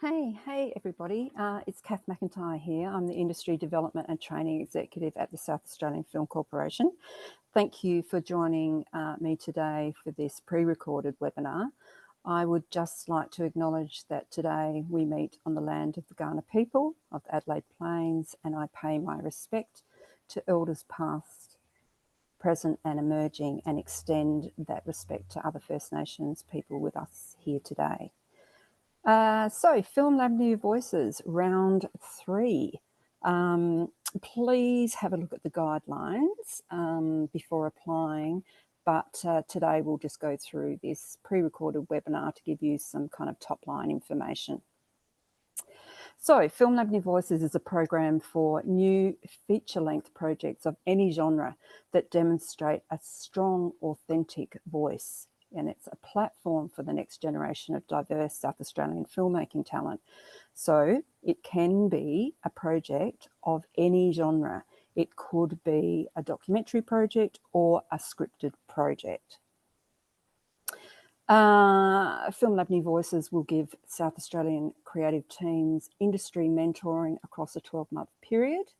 Hey everybody. It's Kath McIntyre here. I'm the Industry Development and Training Executive at the South Australian Film Corporation. Thank you for joining me today for this pre-recorded webinar. I would just like to acknowledge that today we meet on the land of the Kaurna people of the Adelaide Plains, and I pay my respect to elders past, present and emerging, and extend that respect to other First Nations people with us here today. So Film Lab New Voices, round 3. Please have a look at the guidelines before applying, but today we'll just go through this pre-recorded webinar to give you some kind of top-line information. So Film Lab New Voices is a program for new feature-length projects of any genre that demonstrate a strong, authentic voice. And it's a platform for the next generation of diverse South Australian filmmaking talent. So it can be a project of any genre. It could be a documentary project or a scripted project. Film Lab New Voices will give South Australian creative teams industry mentoring across a 12-month period,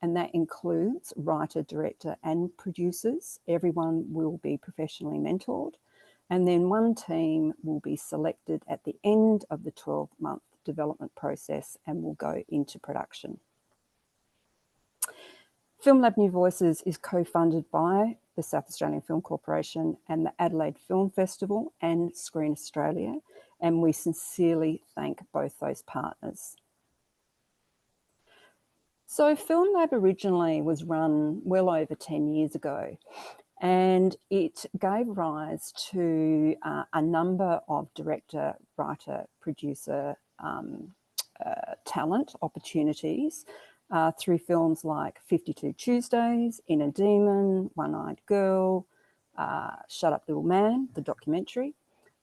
and that includes writer, director and producers. Everyone will be professionally mentored. And then one team will be selected at the end of the 12-month development process and will go into production. Film Lab New Voices is co-funded by the South Australian Film Corporation and the Adelaide Film Festival and Screen Australia, and we sincerely thank both those partners. So Film Lab originally was run well over 10 years ago, and it gave rise to a number of director, writer, producer talent opportunities through films like 52 Tuesdays, Inner Demon, One-Eyed Girl, Shut Up Little Man, the documentary,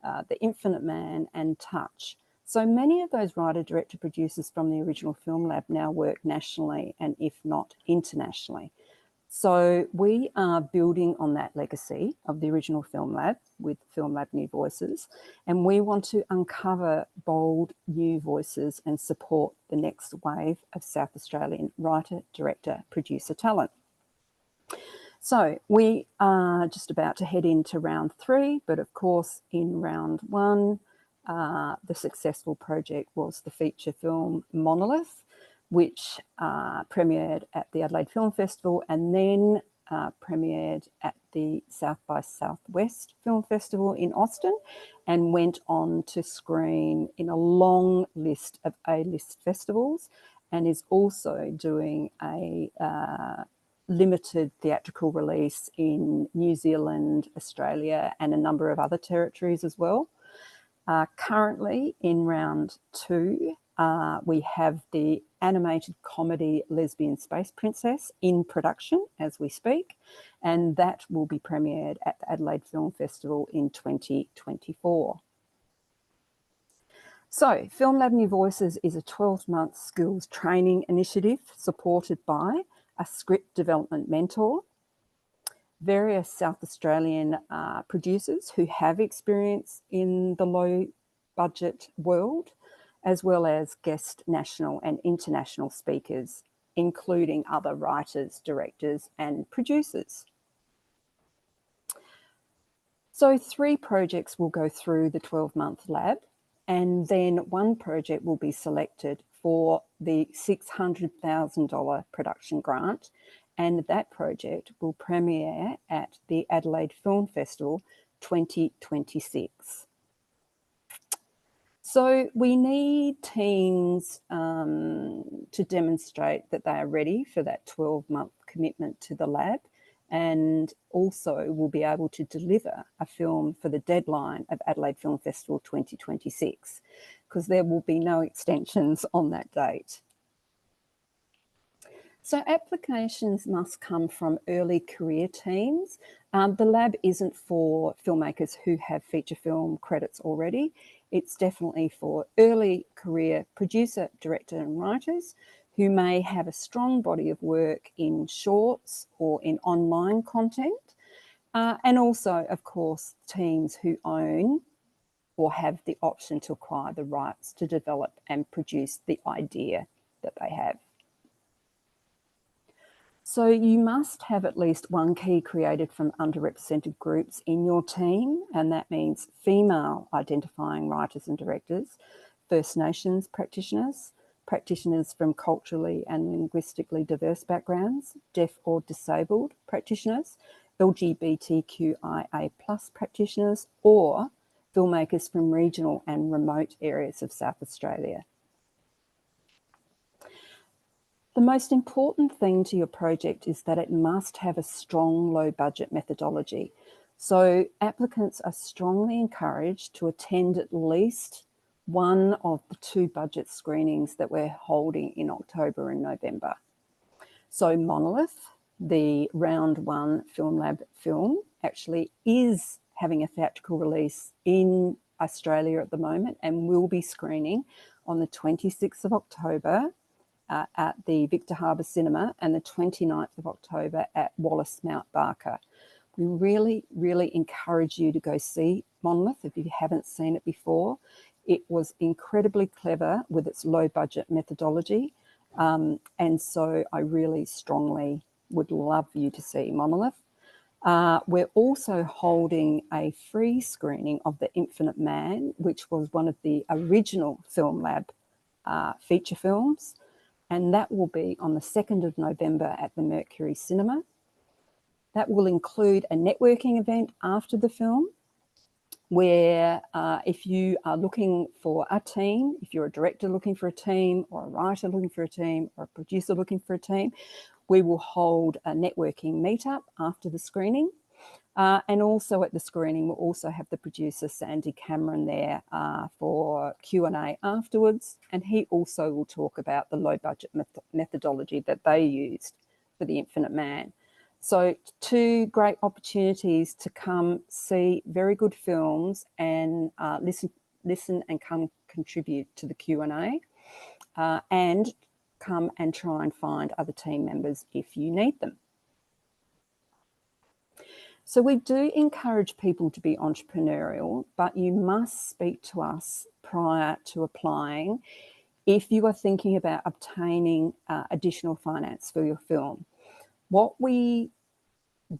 The Infinite Man and Touch. So many of those writer, director, producers from the original Film Lab now work nationally and if not internationally. So we are building on that legacy of the original Film Lab with Film Lab New Voices, and we want to uncover bold new voices and support the next wave of South Australian writer, director, producer talent. So we are just about to head into round 3, but of course in round 1, the successful project was the feature film Monolith, which premiered at the Adelaide Film Festival and then premiered at the South by Southwest Film Festival in Austin and went on to screen in a long list of A-list festivals, and is also doing a limited theatrical release in New Zealand, Australia and a number of other territories as well. Currently in round 2, we have the animated comedy Lesbian Space Princess in production as we speak, and that will be premiered at the Adelaide Film Festival in 2024. So Film Lab New Voices is a 12-month skills training initiative supported by a script development mentor, various South Australian producers who have experience in the low budget world, as well as guest national and international speakers, including other writers, directors and producers. So 3 projects will go through the 12-month lab, and then one project will be selected for the $600,000 production grant, and that project will premiere at the Adelaide Film Festival 2026. So we need teams to demonstrate that they are ready for that 12-month commitment to the lab, and also will be able to deliver a film for the deadline of Adelaide Film Festival 2026, because there will be no extensions on that date. So applications must come from early career teams. The lab isn't for filmmakers who have feature film credits already. It's definitely for early career producer, director and writers who may have a strong body of work in shorts or in online content. And also, of course, teams who own or have the option to acquire the rights to develop and produce the idea that they have. So you must have at least one key created from underrepresented groups in your team, and that means female identifying writers and directors, First Nations practitioners, practitioners from culturally and linguistically diverse backgrounds, deaf or disabled practitioners, LGBTQIA+ practitioners, or filmmakers from regional and remote areas of South Australia. The most important thing to your project is that it must have a strong low budget methodology. So applicants are strongly encouraged to attend at least one of the 2 budget screenings that we're holding in October and November. So Monolith, the round 1 Film Lab film, actually is having a theatrical release in Australia at the moment and will be screening on the 26th of October at the Victor Harbour Cinema and the 29th of October at Wallace Mount Barker. We really, really encourage you to go see Monolith if you haven't seen it before. It was incredibly clever with its low budget methodology. And so I really strongly would love you to see Monolith. We're also holding a free screening of The Infinite Man, which was one of the original Film Lab feature films. And that will be on the 2nd of November at the Mercury Cinema. That will include a networking event after the film where if you are looking for a team, if you're a director looking for a team or a writer looking for a team or a producer looking for a team, we will hold a networking meetup after the screening. And also at the screening, we'll also have the producer, Sandy Cameron, there for Q&A afterwards. And he also will talk about the low budget methodology that they used for The Infinite Man. So 2 great opportunities to come see very good films and listen and come contribute to the Q&A and come and try and find other team members if you need them. So we do encourage people to be entrepreneurial, but you must speak to us prior to applying if you are thinking about obtaining additional finance for your film. What we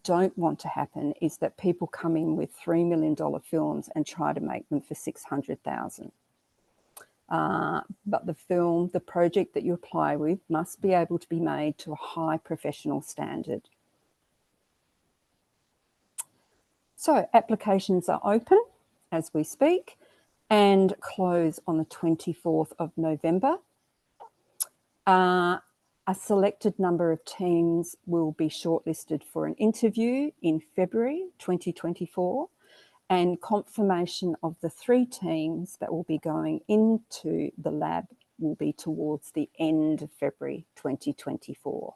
don't want to happen is that people come in with $3 million films and try to make them for $600,000. But the project that you apply with must be able to be made to a high professional standard. So applications are open as we speak and close on the 24th of November. A selected number of teams will be shortlisted for an interview in February 2024, and confirmation of the 3 teams that will be going into the lab will be towards the end of February 2024.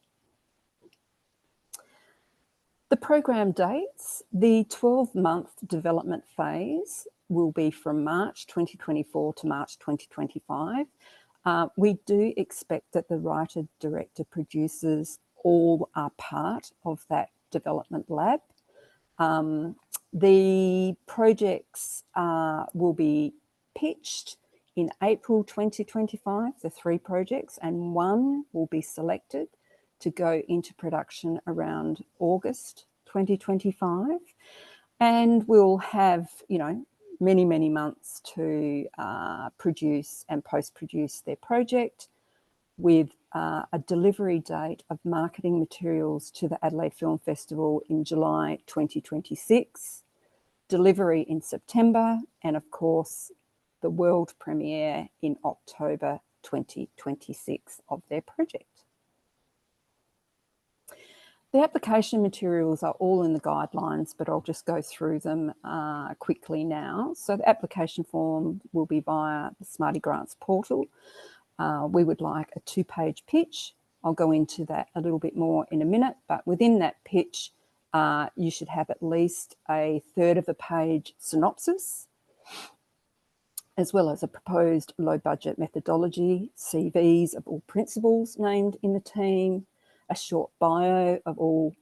The program dates, the 12-month development phase will be from March 2024 to March 2025. We do expect that the writer, director, producers all are part of that development lab. The projects will be pitched in April 2025, the 3 projects, and 1 will be selected to go into production around August 2025. And we'll have, many, many months to produce and post-produce their project with a delivery date of marketing materials to the Adelaide Film Festival in July 2026, delivery in September, and of course, the world premiere in October 2026 of their project. The application materials are all in the guidelines, but I'll just go through them quickly now. So the application form will be via the Smarty Grants portal. We would like a 2-page pitch. I'll go into that a little bit more in a minute, but within that pitch, you should have at least a 1/3 of a page synopsis, as well as a proposed low budget methodology, CVs of all principals named in the team, a short bio of all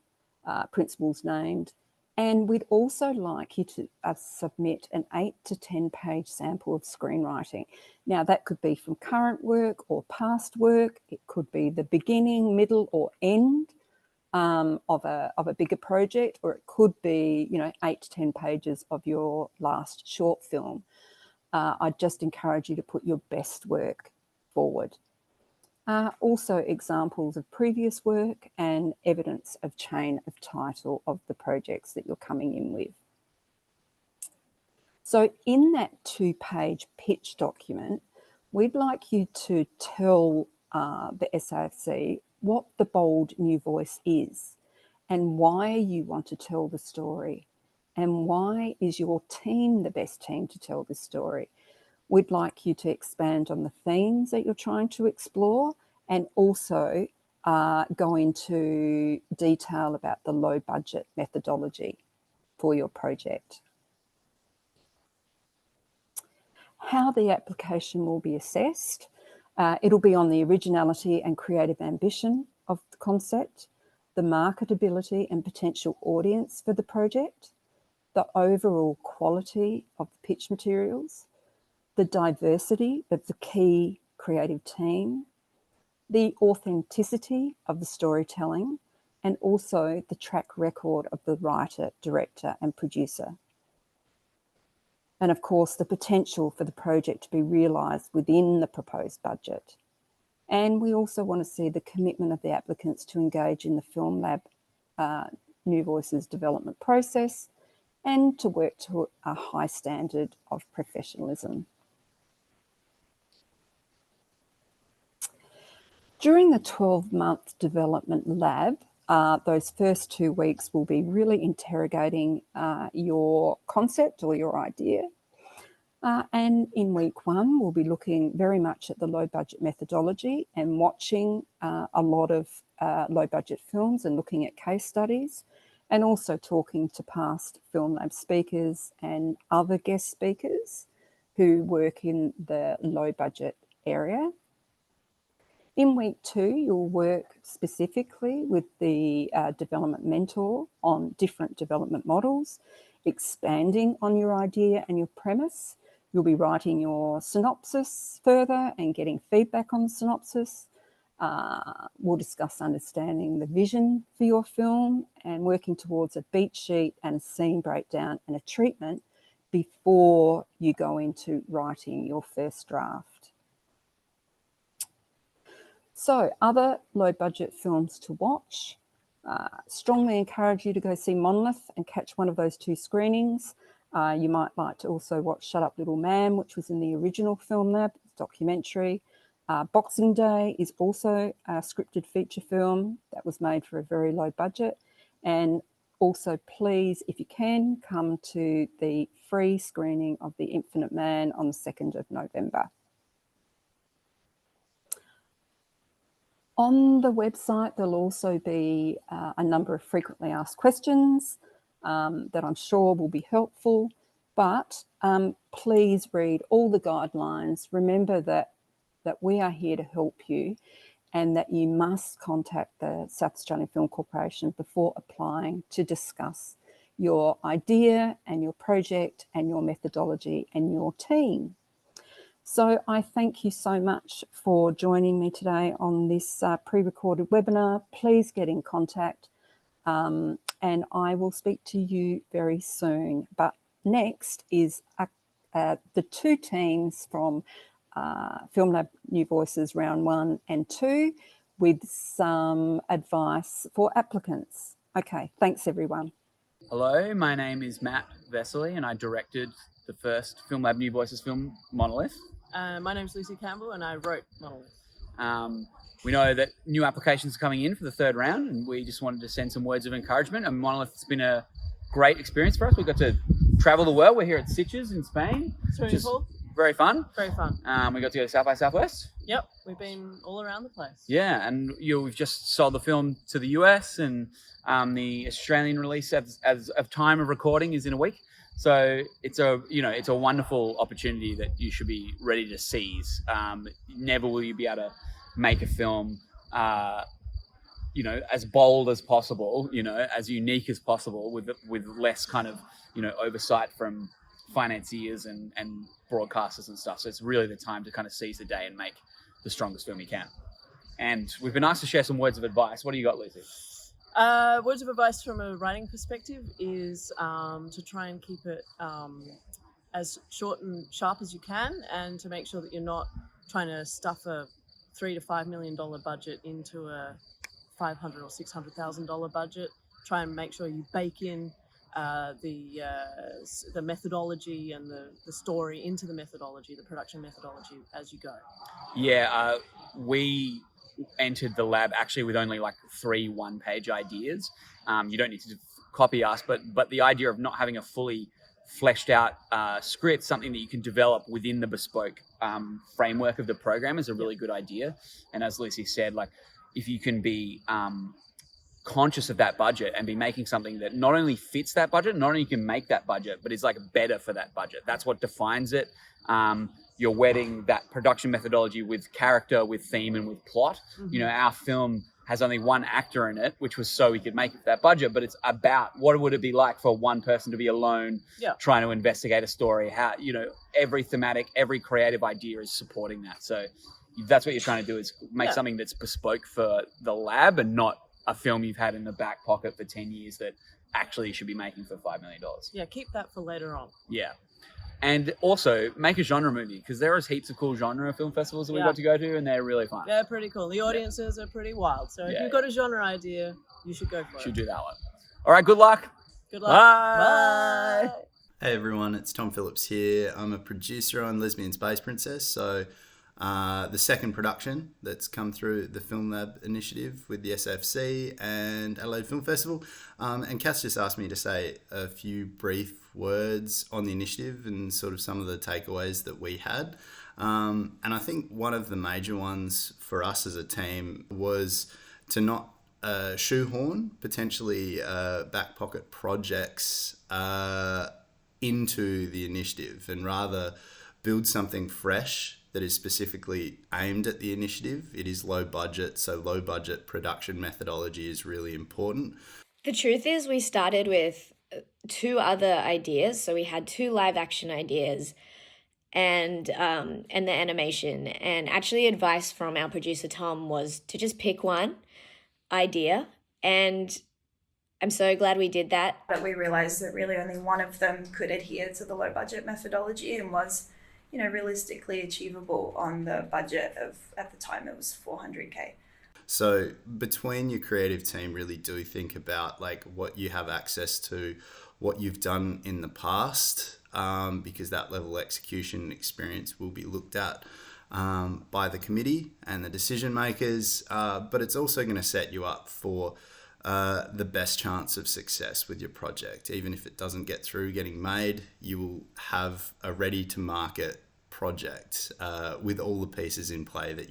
principals named, And we'd also like you to submit an 8 to 10 page sample of screenwriting. Now, that could be from current work or past work. It could be the beginning, middle, or end of a bigger project, or it could be, 8 to 10 pages of your last short film. I'd just encourage you to put your best work forward. Also examples of previous work and evidence of chain of title of the projects that you're coming in with. So in that 2-page pitch document, we'd like you to tell the SAFC what the bold new voice is and why you want to tell the story and why is your team the best team to tell this story. We'd like you to expand on the themes that you're trying to explore and also go into detail about the low budget methodology for your project. How the application will be assessed. It'll be on the originality and creative ambition of the concept, the marketability and potential audience for the project, the overall quality of the pitch materials, the diversity of the key creative team, the authenticity of the storytelling, and also the track record of the writer, director, and producer. And of course, the potential for the project to be realised within the proposed budget. And we also want to see the commitment of the applicants to engage in the Film Lab New Voices development process and to work to a high standard of professionalism. During the 12-month development lab, those first 2 weeks will be really interrogating your concept or your idea. And in week 1, we'll be looking very much at the low budget methodology and watching a lot of low budget films and looking at case studies and also talking to past Film Lab speakers and other guest speakers who work in the low budget area. In week 2, you'll work specifically with the development mentor on different development models, expanding on your idea and your premise. You'll be writing your synopsis further and getting feedback on the synopsis. We'll discuss understanding the vision for your film and working towards a beat sheet and a scene breakdown and a treatment before you go into writing your first draft. So other low budget films to watch. Strongly encourage you to go see Monolith and catch one of those 2 screenings. You might like to also watch Shut Up Little Man, which was in the original Film Lab documentary. Boxing Day is also a scripted feature film that was made for a very low budget. And also, please, if you can, come to the free screening of The Infinite Man on the 2nd of November. On the website, there'll also be a number of frequently asked questions that I'm sure will be helpful, but please read all the guidelines. Remember that we are here to help you and that you must contact the South Australian Film Corporation before applying to discuss your idea and your project and your methodology and your team. So I thank you so much for joining me today on this pre-recorded webinar. Please get in contact and I will speak to you very soon. But next is the 2 teams from Film Lab New Voices round 1 and 2 with some advice for applicants. Okay, thanks everyone. Hello, my name is Matt Vesely and I directed the first Film Lab New Voices film, Monolith. My name's Lucy Campbell and I wrote Monolith. We know that new applications are coming in for the 3rd round and we just wanted to send some words of encouragement. And Monolith's been a great experience for us. We got to travel the world. We're here at Sitges in Spain. Swimming pool. Very fun. Very fun. We got to go South by Southwest. Yep, we've been all around the place. Yeah, and we've just sold the film to the US and the Australian release as of time of recording is in a week. So it's a wonderful opportunity that you should be ready to seize. Never will you be able to make a film as bold as possible, as unique as possible, with less kind of, oversight from financiers and broadcasters and stuff. So it's really the time to kind of seize the day and make the strongest film you can. And we've been asked to share some words of advice. What do you got, Lucy? Words of advice from a writing perspective is to try and keep it as short and sharp as you can, and to make sure that you're not trying to stuff a $3 to $5 million budget into a $500,000 or $600,000 budget. Try and make sure you bake in the methodology and the story into the methodology, the production methodology, as you go. Yeah, we entered the lab actually with only like 3 one-page ideas. You don't need to copy us, but the idea of not having a fully fleshed out script, something that you can develop within the bespoke framework of the program, is a really good idea. And as Lucy said, like, if you can be conscious of that budget and be making something that not only fits that budget, not only can make that budget, but is like better for that budget. That's what defines it. You're wedding that production methodology with character, with theme, and with plot. Mm-hmm. Our film has only one actor in it, which was so we could make it that budget, but it's about what would it be like for one person to be alone trying to investigate a story. How, every thematic, every creative idea is supporting that. So that's what you're trying to do, is make something that's bespoke for the lab and not a film you've had in the back pocket for 10 years that actually you should be making for $5 million. Yeah, keep that for later on. Yeah. And also make a genre movie, because there is heaps of cool genre film festivals that we got to go to, and they're really fun. They're pretty cool. The audiences are pretty wild. So if you've got a genre idea, you should go for it. Should do that one. All right, good luck. Good luck. Bye. Bye. Hey everyone, it's Tom Phillips here. I'm a producer on Lesbian Space Princess, so the second production that's come through the Film Lab initiative with the SAFC and Adelaide Film Festival. And Kath just asked me to say a few brief words on the initiative and sort of some of the takeaways that we had. And I think one of the major ones for us as a team was to not shoehorn potentially back pocket projects into the initiative, and rather build something fresh that is specifically aimed at the initiative. It is low budget, so low budget production methodology is really important. The truth is, we started with 2 other ideas. So we had 2 live action ideas and the animation. And actually advice from our producer, Tom, was to just pick one idea. And I'm so glad we did that. But we realised that really only one of them could adhere to the low budget methodology and was, realistically achievable on the budget of, at the time, it was $400K. So between your creative team, really do think about like what you have access to, what you've done in the past, because that level of execution experience will be looked at by the committee and the decision makers, but it's also going to set you up for the best chance of success with your project. Even if it doesn't get through getting made, you will have a ready to market project with all the pieces in play that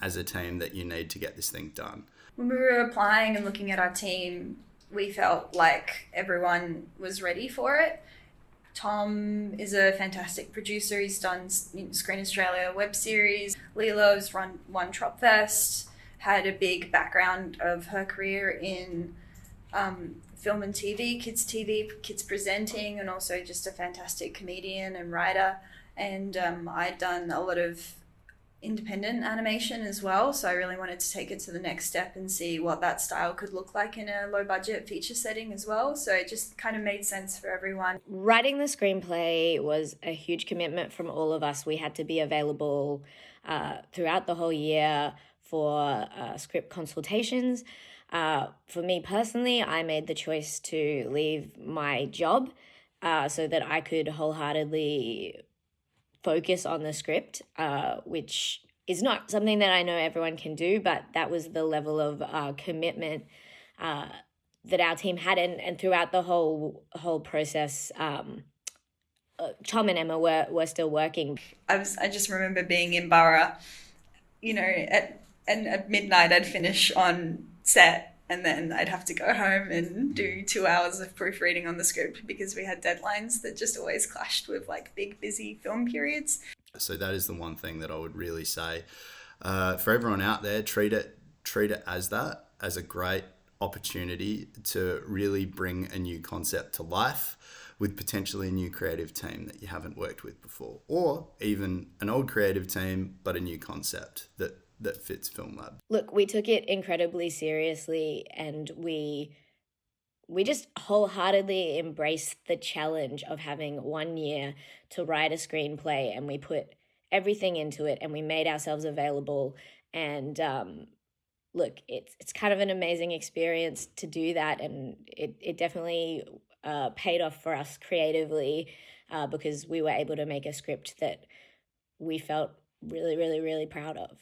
as a team that you need to get this thing done. When we were applying and looking at our team, we felt like everyone was ready for it. Tom is a fantastic producer. He's done Screen Australia web series. Lila's won Trop Fest, had a big background of her career in film and TV, kids presenting, and also just a fantastic comedian and writer. And I'd done a lot of independent animation as well, so I really wanted to take it to the next step and see what that style could look like in a low budget feature setting as well. So it just kind of made sense for everyone. Writing the screenplay was a huge commitment from all of us. We had to be available throughout the whole year for script consultations. For me personally, I made the choice to leave my job so that I could wholeheartedly focus on the script, which is not something that I know everyone can do, but that was the level of commitment that our team had. And throughout the whole process, Tom and Emma were still working. I just remember being in Borough, at midnight I'd finish on set, and then I'd have to go home and do 2 hours of proofreading on the script because we had deadlines that just always clashed with like big busy film periods. So that is the one thing that I would really say for everyone out there: treat it treat it as that, as a great opportunity to really bring a new concept to life with potentially a new creative team that you haven't worked with before, or even an old creative team but a new concept that fits Film Lab. Look, we took it incredibly seriously, and we just wholeheartedly embraced the challenge of having 1 year to write a screenplay, and we put everything into it and we made ourselves available. And look, it's kind of an amazing experience to do that, and it definitely paid off for us creatively because we were able to make a script that we felt really, really, really proud of.